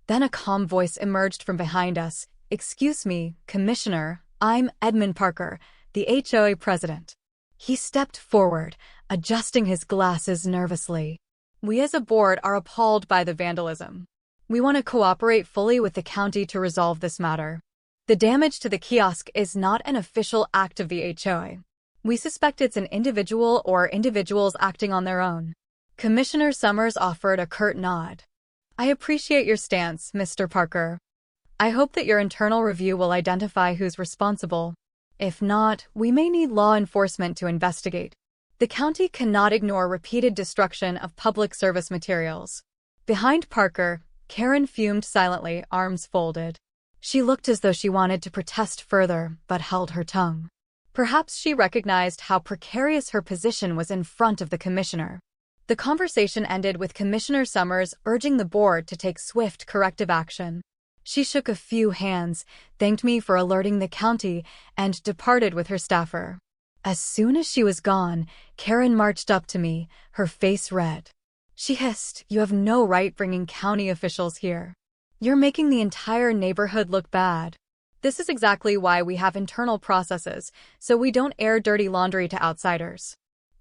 Then a calm voice emerged from behind us. "Excuse me, Commissioner, I'm Edmund Parker, the HOA president." He stepped forward, adjusting his glasses nervously. "We as a board are appalled by the vandalism. We want to cooperate fully with the county to resolve this matter. The damage to the kiosk is not an official act of the HOA. We suspect it's an individual or individuals acting on their own." Commissioner Summers offered a curt nod. "I appreciate your stance, Mr. Parker. I hope that your internal review will identify who's responsible. If not, we may need law enforcement to investigate. The county cannot ignore repeated destruction of public service materials." Behind Parker, Karen fumed silently, arms folded. She looked as though she wanted to protest further, but held her tongue. Perhaps she recognized how precarious her position was in front of the commissioner. The conversation ended with Commissioner Summers urging the board to take swift corrective action. She shook a few hands, thanked me for alerting the county, and departed with her staffer. As soon as she was gone, Karen marched up to me, her face red. She hissed, "You have no right bringing county officials here. You're making the entire neighborhood look bad. This is exactly why we have internal processes, so we don't air dirty laundry to outsiders."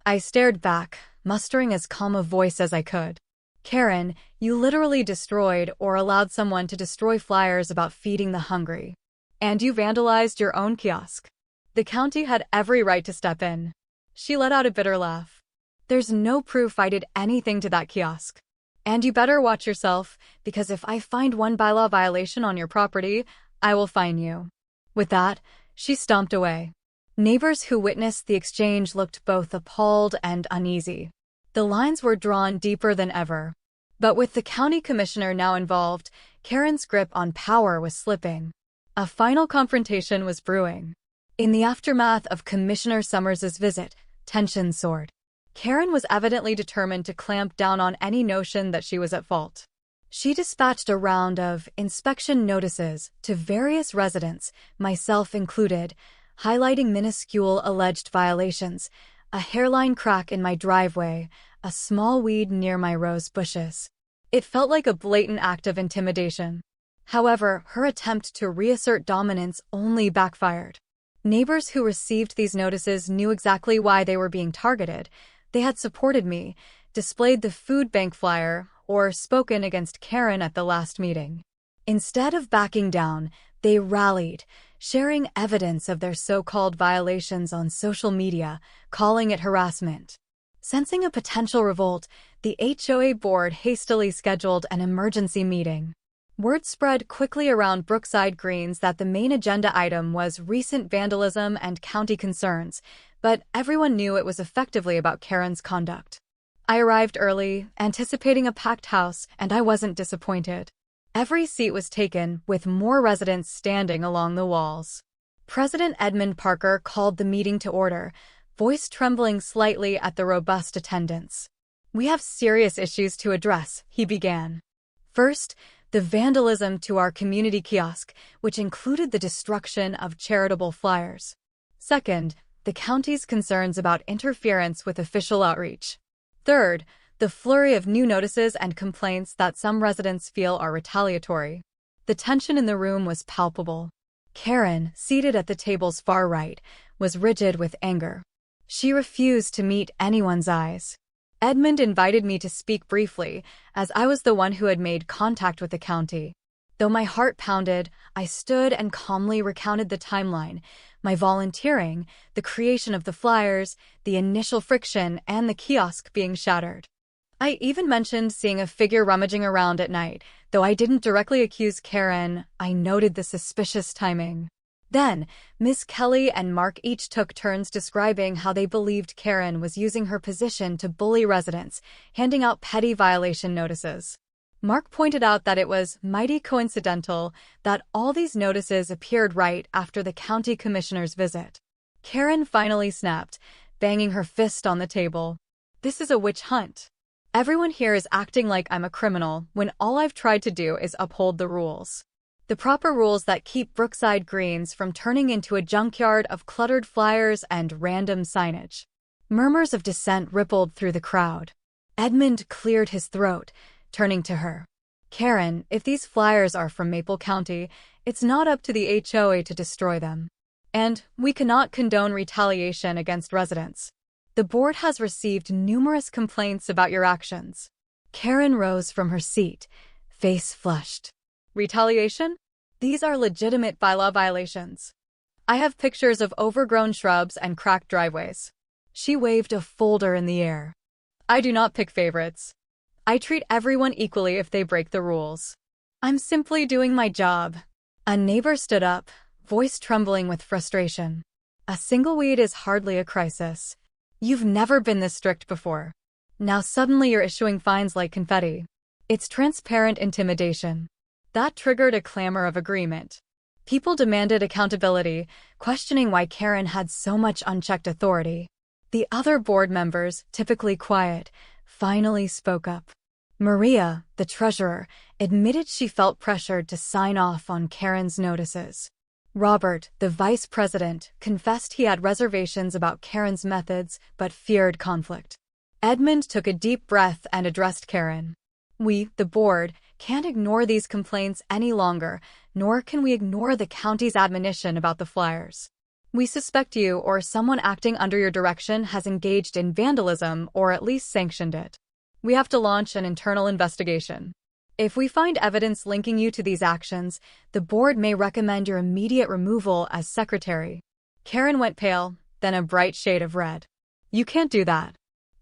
I stared back, mustering as calm a voice as I could. "Karen, you literally destroyed or allowed someone to destroy flyers about feeding the hungry. And you vandalized your own kiosk. The county had every right to step in." She let out a bitter laugh. "There's no proof I did anything to that kiosk. And you better watch yourself, because if I find one bylaw violation on your property, I will fine you." With that, she stomped away. Neighbors who witnessed the exchange looked both appalled and uneasy. The lines were drawn deeper than ever. But with the county commissioner now involved, Karen's grip on power was slipping. A final confrontation was brewing. In the aftermath of Commissioner Summers's visit, tension soared. Karen was evidently determined to clamp down on any notion that she was at fault. She dispatched a round of inspection notices to various residents, myself included, highlighting minuscule alleged violations, a hairline crack in my driveway, a small weed near my rose bushes. It felt like a blatant act of intimidation. However, her attempt to reassert dominance only backfired. Neighbors who received these notices knew exactly why they were being targeted. They had supported me, displayed the food bank flyer, or spoken against Karen at the last meeting. Instead of backing down, they rallied, sharing evidence of their so-called violations on social media, calling it harassment. Sensing a potential revolt, the HOA board hastily scheduled an emergency meeting. Word spread quickly around Brookside Greens that the main agenda item was recent vandalism and county concerns, but everyone knew it was effectively about Karen's conduct. I arrived early, anticipating a packed house, and I wasn't disappointed. Every seat was taken, with more residents standing along the walls. President Edmund Parker called the meeting to order, voice trembling slightly at the robust attendance. "We have serious issues to address," he began. First, the vandalism to our community kiosk, which included the destruction of charitable flyers. Second, the county's concerns about interference with official outreach. Third, the flurry of new notices and complaints that some residents feel are retaliatory. The tension in the room was palpable. Karen, seated at the table's far right, was rigid with anger. She refused to meet anyone's eyes. Edmund invited me to speak briefly, as I was the one who had made contact with the county. Though my heart pounded, I stood and calmly recounted the timeline: my volunteering, the creation of the flyers, the initial friction, and the kiosk being shattered. I even mentioned seeing a figure rummaging around at night. Though I didn't directly accuse Karen, I noted the suspicious timing. Then, Ms. Kelly and Mark each took turns describing how they believed Karen was using her position to bully residents, handing out petty violation notices. Mark pointed out that it was mighty coincidental that all these notices appeared right after the county commissioner's visit. Karen finally snapped, banging her fist on the table. "This is a witch hunt. Everyone here is acting like I'm a criminal when all I've tried to do is uphold the rules. The proper rules that keep Brookside Greens from turning into a junkyard of cluttered flyers and random signage." Murmurs of dissent rippled through the crowd. Edmund cleared his throat, turning to her. "Karen, if these flyers are from Maple County, it's not up to the HOA to destroy them. And we cannot condone retaliation against residents. The board has received numerous complaints about your actions." Karen rose from her seat, face flushed. "Retaliation? These are legitimate bylaw violations. I have pictures of overgrown shrubs and cracked driveways." She waved a folder in the air. "I do not pick favorites. I treat everyone equally if they break the rules. I'm simply doing my job." A neighbor stood up, voice trembling with frustration. "A single weed is hardly a crisis. You've never been this strict before. Now suddenly you're issuing fines like confetti. It's transparent intimidation." That triggered a clamor of agreement. People demanded accountability, questioning why Karen had so much unchecked authority. The other board members, typically quiet, finally spoke up. Maria, the treasurer, admitted she felt pressured to sign off on Karen's notices. Robert, the vice president, confessed he had reservations about Karen's methods but feared conflict. Edmund took a deep breath and addressed Karen. "We, the board, can't ignore these complaints any longer, nor can we ignore the county's admonition about the flyers. We suspect you or someone acting under your direction has engaged in vandalism or at least sanctioned it. We have to launch an internal investigation. If we find evidence linking you to these actions, the board may recommend your immediate removal as secretary." Karen went pale, then a bright shade of red. "You can't do that.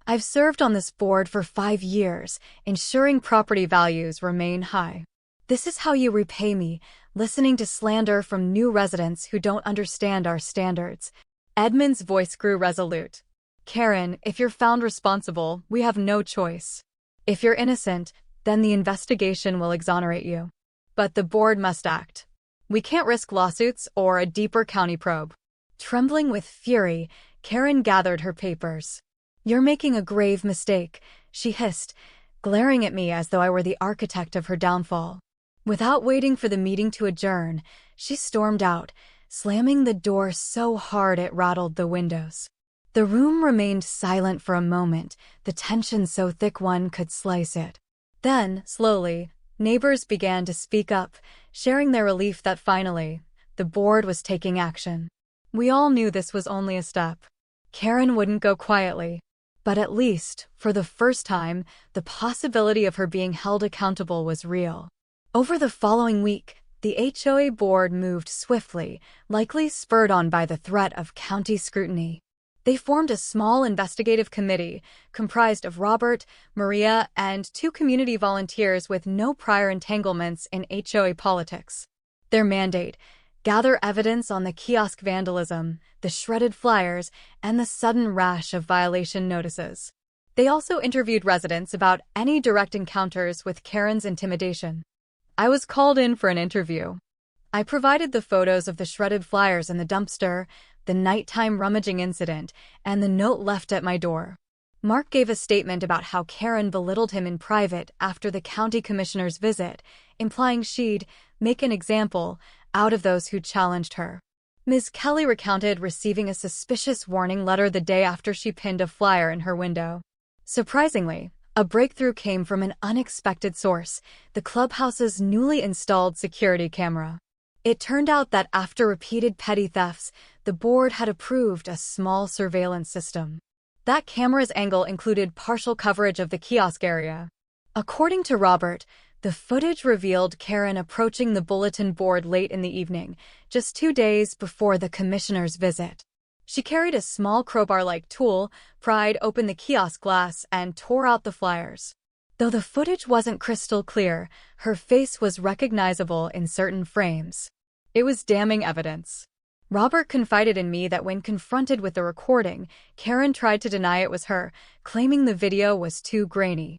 I've served on this board for 5 years, ensuring property values remain high. This is how you repay me, listening to slander from new residents who don't understand our standards." Edmund's voice grew resolute. "Karen, if you're found responsible, we have no choice. If you're innocent, then the investigation will exonerate you. But the board must act. We can't risk lawsuits or a deeper county probe." Trembling with fury, Karen gathered her papers. "You're making a grave mistake," she hissed, glaring at me as though I were the architect of her downfall. Without waiting for the meeting to adjourn, she stormed out, slamming the door so hard it rattled the windows. The room remained silent for a moment, the tension so thick one could slice it. Then, slowly, neighbors began to speak up, sharing their relief that finally, the board was taking action. We all knew this was only a step. Karen wouldn't go quietly. But at least, for the first time, the possibility of her being held accountable was real. Over the following week, the HOA board moved swiftly, likely spurred on by the threat of county scrutiny. They formed a small investigative committee comprised of Robert, Maria, and 2 community volunteers with no prior entanglements in HOA politics. Their mandate: gather evidence on the kiosk vandalism, the shredded flyers, and the sudden rash of violation notices. They also interviewed residents about any direct encounters with Karen's intimidation. I was called in for an interview. I provided the photos of the shredded flyers in the dumpster, the nighttime rummaging incident, and the note left at my door. Mark gave a statement about how Karen belittled him in private after the county commissioner's visit, implying she'd make an example out of those who challenged her. Ms. Kelly recounted receiving a suspicious warning letter the day after she pinned a flyer in her window. Surprisingly, a breakthrough came from an unexpected source: the clubhouse's newly installed security camera. It turned out that after repeated petty thefts, the board had approved a small surveillance system. That camera's angle included partial coverage of the kiosk area. According to Robert, the footage revealed Karen approaching the bulletin board late in the evening, just 2 days before the commissioner's visit. She carried a small crowbar-like tool, pried open the kiosk glass, and tore out the flyers. Though the footage wasn't crystal clear, her face was recognizable in certain frames. It was damning evidence. Robert confided in me that when confronted with the recording, Karen tried to deny it was her, claiming the video was too grainy.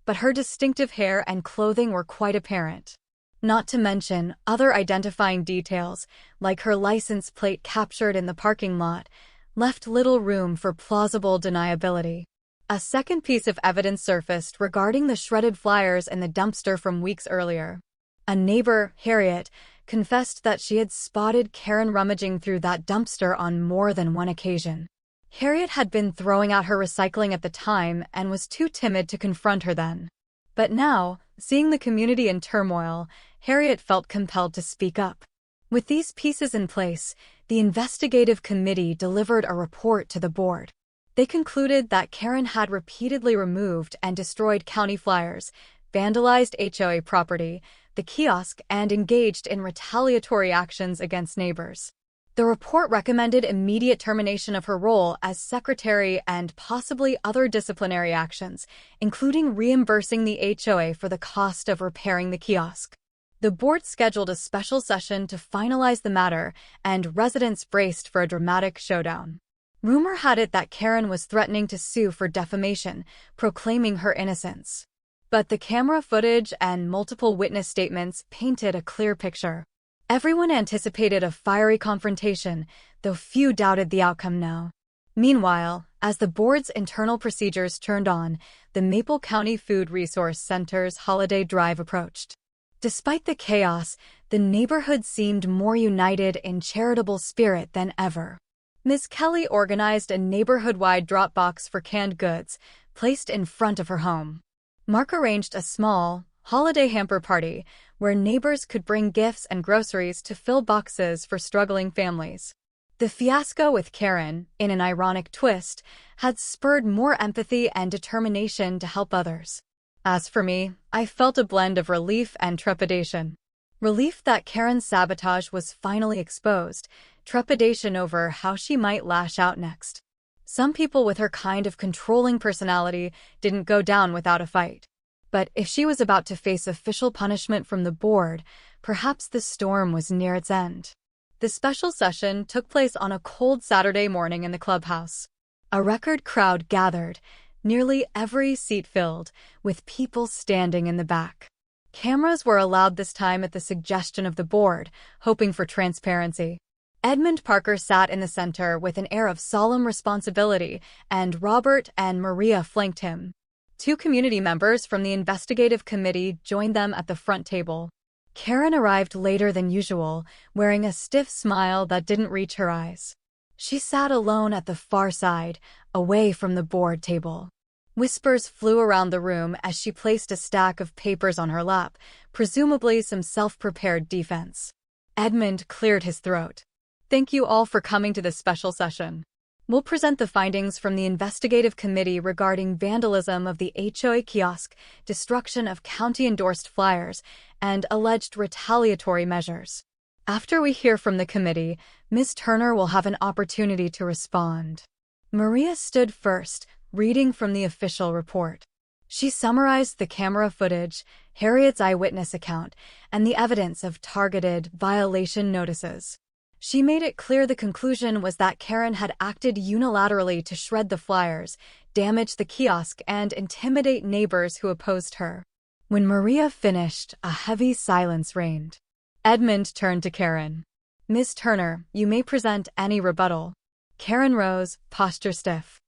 But her distinctive hair and clothing were quite apparent. Not to mention other identifying details, like her license plate captured in the parking lot, left little room for plausible deniability. A second piece of evidence surfaced regarding the shredded flyers in the dumpster from weeks earlier. A neighbor, Harriet, confessed that she had spotted Karen rummaging through that dumpster on more than one occasion. Harriet had been throwing out her recycling at the time and was too timid to confront her then. But now, seeing the community in turmoil, Harriet felt compelled to speak up. With these pieces in place, the investigative committee delivered a report to the board. They concluded that Karen had repeatedly removed and destroyed county flyers, vandalized HOA property, the kiosk, and engaged in retaliatory actions against neighbors. The report recommended immediate termination of her role as secretary and possibly other disciplinary actions, including reimbursing the HOA for the cost of repairing the kiosk. The board scheduled a special session to finalize the matter, and residents braced for a dramatic showdown. Rumor had it that Karen was threatening to sue for defamation, proclaiming her innocence. But the camera footage and multiple witness statements painted a clear picture. Everyone anticipated a fiery confrontation, though few doubted the outcome now. Meanwhile, as the board's internal procedures turned on, the Maple County Food Resource Center's holiday drive approached. Despite the chaos, the neighborhood seemed more united in charitable spirit than ever. Ms. Kelly organized a neighborhood-wide drop box for canned goods, placed in front of her home. Mark arranged a small, holiday hamper party where neighbors could bring gifts and groceries to fill boxes for struggling families. The fiasco with Karen, in an ironic twist, had spurred more empathy and determination to help others. As for me, I felt a blend of relief and trepidation. Relief that Karen's sabotage was finally exposed, trepidation over how she might lash out next. Some people with her kind of controlling personality didn't go down without a fight. But if she was about to face official punishment from the board, perhaps the storm was near its end. The special session took place on a cold Saturday morning in the clubhouse. A record crowd gathered, nearly every seat filled, with people standing in the back. Cameras were allowed this time at the suggestion of the board, hoping for transparency. Edmund Parker sat in the center with an air of solemn responsibility, and Robert and Maria flanked him. 2 community members from the investigative committee joined them at the front table. Karen arrived later than usual, wearing a stiff smile that didn't reach her eyes. She sat alone at the far side, away from the board table. Whispers flew around the room as she placed a stack of papers on her lap, presumably some self-prepared defense. Edmund cleared his throat. Thank you all for coming to this special session. We'll present the findings from the investigative committee regarding vandalism of the HOA kiosk, destruction of county-endorsed flyers, and alleged retaliatory measures. After we hear from the committee, Ms. Turner will have an opportunity to respond. Maria stood first, reading from the official report. She summarized the camera footage, Harriet's eyewitness account, and the evidence of targeted violation notices. She made it clear the conclusion was that Karen had acted unilaterally to shred the flyers, damage the kiosk, and intimidate neighbors who opposed her. When Maria finished, a heavy silence reigned. Edmund turned to Karen. "Ms. Turner, you may present any rebuttal." Karen rose, posture stiff.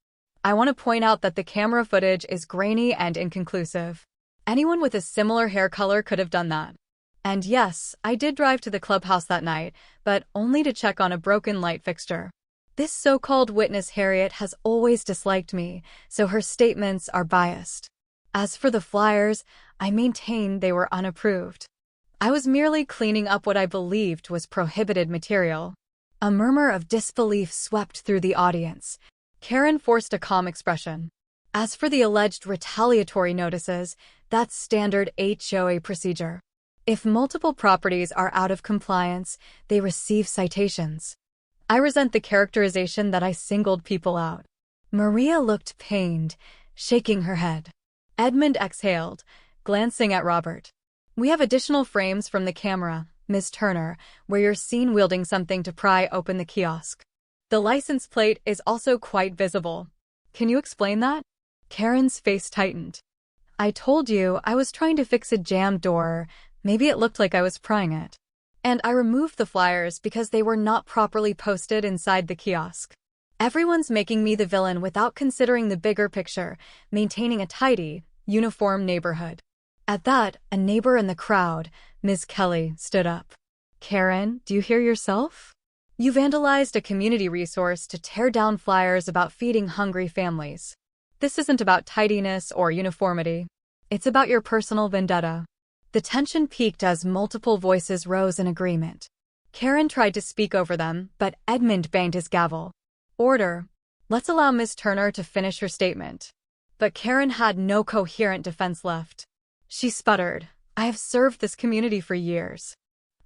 "I want to point out that the camera footage is grainy and inconclusive. Anyone with a similar hair color could have done that. And yes, I did drive to the clubhouse that night, but only to check on a broken light fixture. This so-called witness Harriet has always disliked me, so her statements are biased. As for the flyers, I maintain they were unapproved. I was merely cleaning up what I believed was prohibited material." A murmur of disbelief swept through the audience. Karen forced a calm expression. "As for the alleged retaliatory notices, that's standard HOA procedure. If multiple properties are out of compliance, they receive citations. I resent the characterization that I singled people out." Maria looked pained, shaking her head. Edmund exhaled, glancing at Robert. "We have additional frames from the camera, Ms. Turner, where you're seen wielding something to pry open the kiosk. The license plate is also quite visible. Can you explain that?" Karen's face tightened. "I told you I was trying to fix a jammed door. Maybe it looked like I was prying it. And I removed the flyers because they were not properly posted inside the kiosk. Everyone's making me the villain without considering the bigger picture, maintaining a tidy, uniform neighborhood." At that, a neighbor in the crowd, Ms. Kelly, stood up. "Karen, do you hear yourself? You vandalized a community resource to tear down flyers about feeding hungry families. This isn't about tidiness or uniformity. It's about your personal vendetta." The tension peaked as multiple voices rose in agreement. Karen tried to speak over them, but Edmund banged his gavel. "Order. Let's allow Ms. Turner to finish her statement." But Karen had no coherent defense left. She sputtered, "I have served this community for years.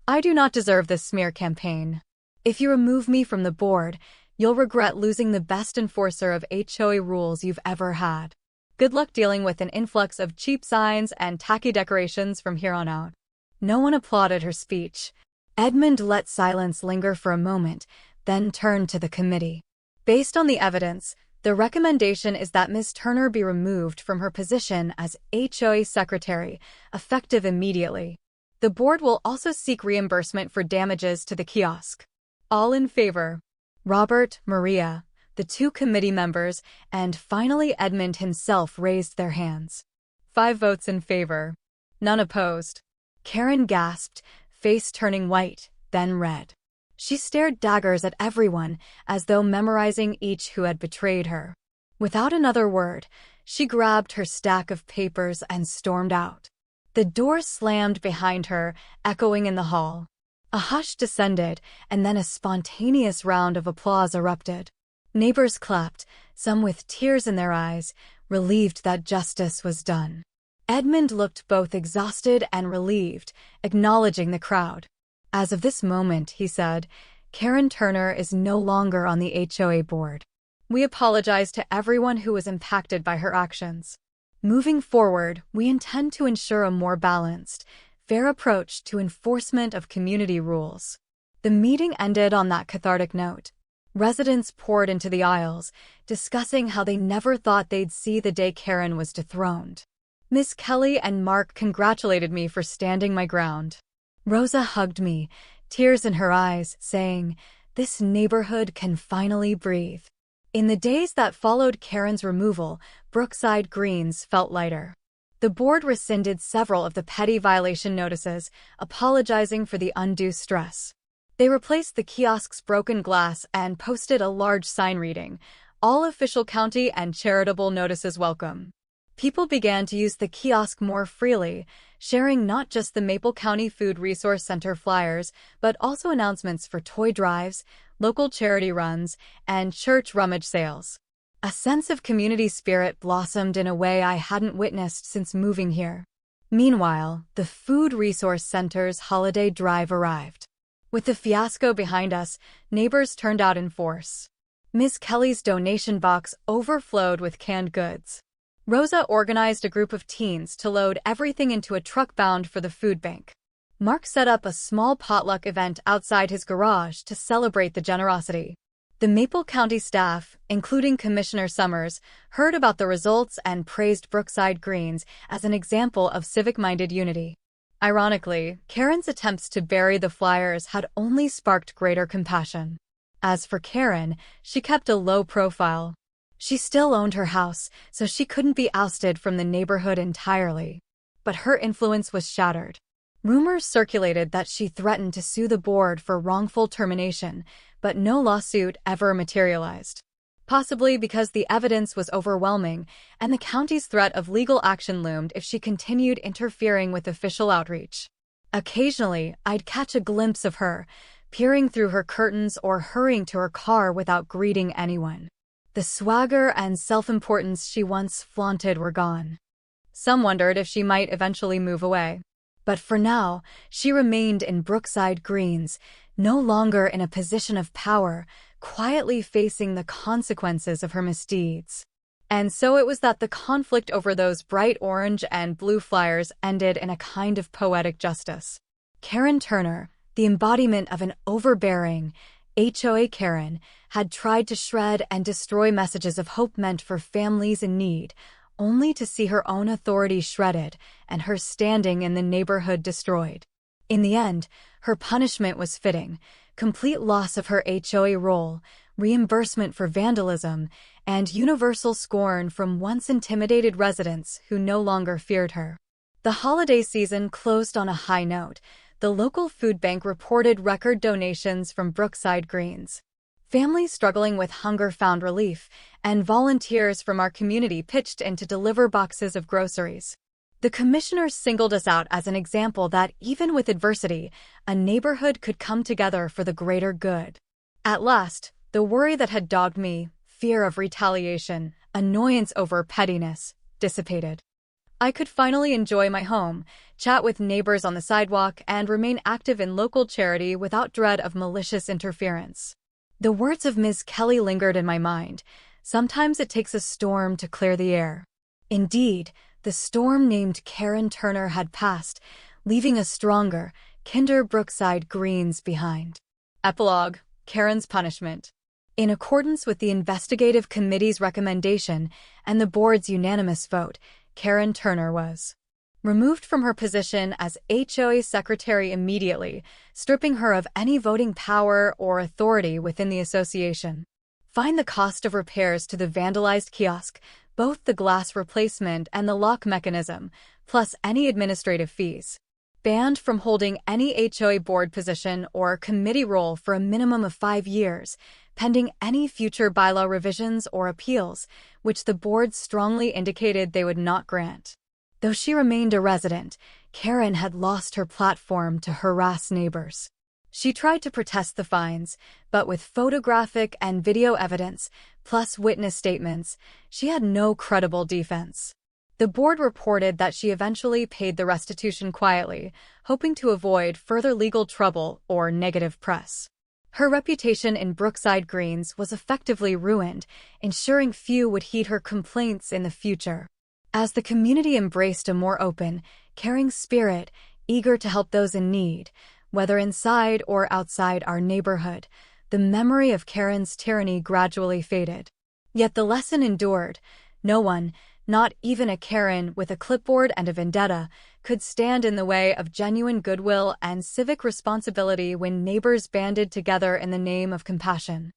I do not deserve this smear campaign. If you remove me from the board, you'll regret losing the best enforcer of HOA rules you've ever had. Good luck dealing with an influx of cheap signs and tacky decorations from here on out." No one applauded her speech. Edmund let silence linger for a moment, then turned to the committee. "Based on the evidence, the recommendation is that Ms. Turner be removed from her position as HOA secretary, effective immediately. The board will also seek reimbursement for damages to the kiosk." All in favor? Robert, Maria, the two committee members, and finally Edmund himself raised their hands. 5 votes in favor. None opposed. Karen gasped, face turning white, then red. She stared daggers at everyone, as though memorizing each who had betrayed her. Without another word, she grabbed her stack of papers and stormed out. The door slammed behind her, echoing in the hall. A hush descended, and then a spontaneous round of applause erupted. Neighbors clapped, some with tears in their eyes, relieved that justice was done. Edmund looked both exhausted and relieved, acknowledging the crowd. "As of this moment," he said, "Karen Turner is no longer on the HOA board. We apologize to everyone who was impacted by her actions. Moving forward, we intend to ensure a more balanced, fair approach to enforcement of community rules." The meeting ended on that cathartic note. Residents poured into the aisles, discussing how they never thought they'd see the day Karen was dethroned. Miss Kelly and Mark congratulated me for standing my ground. Rosa hugged me, tears in her eyes, saying, "This neighborhood can finally breathe." In the days that followed Karen's removal, Brookside Greens felt lighter. The board rescinded several of the petty violation notices, apologizing for the undue stress. They replaced the kiosk's broken glass and posted a large sign reading, "All official county and charitable notices welcome." People began to use the kiosk more freely, sharing not just the Maple County Food Resource Center flyers, but also announcements for toy drives, local charity runs, and church rummage sales. A sense of community spirit blossomed in a way I hadn't witnessed since moving here. Meanwhile, the Food Resource Center's holiday drive arrived. With the fiasco behind us, neighbors turned out in force. Ms. Kelly's donation box overflowed with canned goods. Rosa organized a group of teens to load everything into a truck bound for the food bank. Mark set up a small potluck event outside his garage to celebrate the generosity. The Maple County staff, including Commissioner Summers, heard about the results and praised Brookside Greens as an example of civic-minded unity. Ironically, Karen's attempts to bury the flyers had only sparked greater compassion. As for Karen, she kept a low profile. She still owned her house, so she couldn't be ousted from the neighborhood entirely. But her influence was shattered. Rumors circulated that she threatened to sue the board for wrongful termination, but no lawsuit ever materialized. Possibly because the evidence was overwhelming and the county's threat of legal action loomed if she continued interfering with official outreach. Occasionally, I'd catch a glimpse of her, peering through her curtains or hurrying to her car without greeting anyone. The swagger and self-importance she once flaunted were gone. Some wondered if she might eventually move away. But for now, she remained in Brookside Greens, no longer in a position of power, quietly facing the consequences of her misdeeds. And so it was that the conflict over those bright orange and blue flyers ended in a kind of poetic justice. Karen Turner, the embodiment of an overbearing HOA Karen, had tried to shred and destroy messages of hope meant for families in need, only to see her own authority shredded and her standing in the neighborhood destroyed. In the end, her punishment was fitting: complete loss of her HOA role, reimbursement for vandalism, and universal scorn from once intimidated residents who no longer feared her. The holiday season closed on a high note. The local food bank reported record donations from Brookside Greens. Families struggling with hunger found relief, and volunteers from our community pitched in to deliver boxes of groceries. The commissioners singled us out as an example that, even with adversity, a neighborhood could come together for the greater good. At last, the worry that had dogged me, fear of retaliation, annoyance over pettiness, dissipated. I could finally enjoy my home, chat with neighbors on the sidewalk, and remain active in local charity without dread of malicious interference. The words of Ms. Kelly lingered in my mind. Sometimes it takes a storm to clear the air. Indeed, the storm named Karen Turner had passed, leaving a stronger, kinder Brookside Greens behind. Epilogue: Karen's punishment. In accordance with the investigative committee's recommendation and the board's unanimous vote, Karen Turner was removed from her position as HOA secretary immediately, stripping her of any voting power or authority within the association. Find the cost of repairs to the vandalized kiosk, both the glass replacement and the lock mechanism, plus any administrative fees. Banned from holding any HOA board position or committee role for a minimum of 5 years, pending any future bylaw revisions or appeals, which the board strongly indicated they would not grant. Though she remained a resident, Karen had lost her platform to harass neighbors. She tried to protest the fines, but with photographic and video evidence, plus witness statements, she had no credible defense. The board reported that she eventually paid the restitution quietly, hoping to avoid further legal trouble or negative press. Her reputation in Brookside Greens was effectively ruined, ensuring few would heed her complaints in the future. As the community embraced a more open, caring spirit, eager to help those in need, whether inside or outside our neighborhood, the memory of Karen's tyranny gradually faded. Yet the lesson endured. No one, not even a Karen with a clipboard and a vendetta, could stand in the way of genuine goodwill and civic responsibility when neighbors banded together in the name of compassion.